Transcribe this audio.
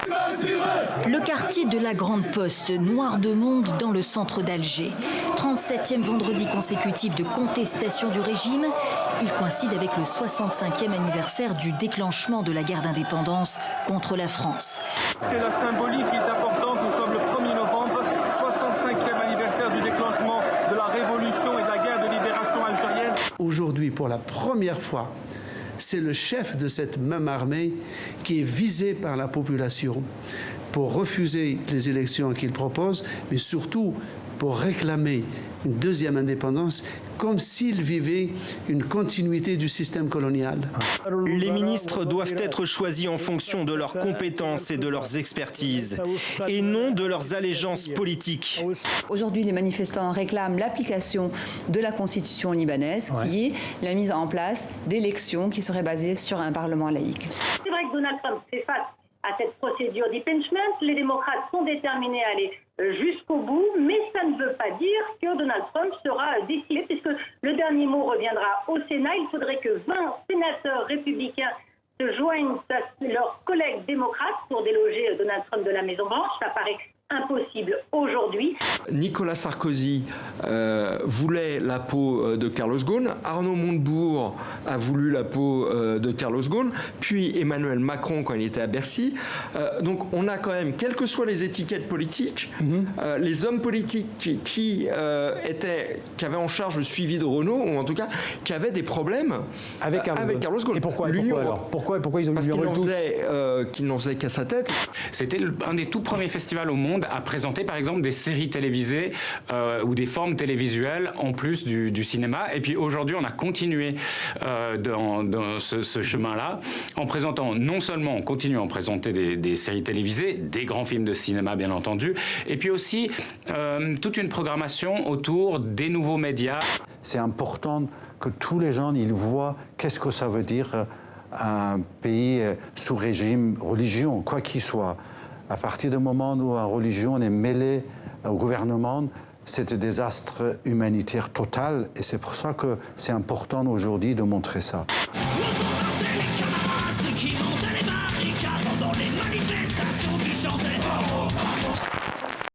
Le quartier de la Grande Poste, noir de monde dans le centre d'Alger. 37e vendredi consécutif de contestation du régime. Il coïncide avec le 65e anniversaire du déclenchement de la guerre d'indépendance contre la France. C'est la symbolique qui est importante. Nous sommes le 1er novembre, 65e anniversaire du déclenchement de la révolution et de la guerre de libération algérienne. Aujourd'hui, pour la première fois, c'est le chef de cette même armée qui est visé par la population pour refuser les élections qu'il propose, mais surtout pour réclamer une deuxième indépendance, comme s'il vivait une continuité du système colonial. Les ministres doivent être choisis en fonction de leurs compétences et de leurs expertises, et non de leurs allégeances politiques. Aujourd'hui, les manifestants réclament l'application de la constitution libanaise, qui est la mise en place d'élections qui seraient basées sur un parlement laïque. C'est vrai que Donald Trump fait face à cette procédure d'impeachment. Les démocrates sont déterminés à aller jusqu'au bout, mais ça ne veut pas dire que Donald Trump sera décimé, puisque le dernier mot reviendra au Sénat. Il faudrait que 20 sénateurs républicains se joignent à leurs collègues démocrates pour déloger Donald Trump de la Maison-Blanche. Ça paraît impossible aujourd'hui. Nicolas Sarkozy voulait la peau de Carlos Ghosn, Arnaud Montebourg a voulu la peau de Carlos Ghosn, puis Emmanuel Macron quand il était à Bercy. Donc on a quand même, quelles que soient les étiquettes politiques, les hommes politiques qui avaient en charge le suivi de Renault, ou en tout cas qui avaient des problèmes avec Carlos Ghosn. Et pourquoi ils ont Parce qu'il n'en faisait qu'à sa tête. C'était un des tout premiers festivals au monde à présenter par exemple des séries télévisées ou des formes télévisuelles en plus du cinéma. Et puis aujourd'hui, on a continué dans ce chemin-là en présentant, non seulement on continue à en présenter des séries télévisées, des grands films de cinéma bien entendu, et puis aussi toute une programmation autour des nouveaux médias. C'est important que tous les gens ils voient qu'est-ce que ça veut dire un pays sous régime religion, quoi qu'il soit. À partir du moment où la religion est mêlée au gouvernement, c'est un désastre humanitaire total et c'est pour ça que c'est important aujourd'hui de montrer ça.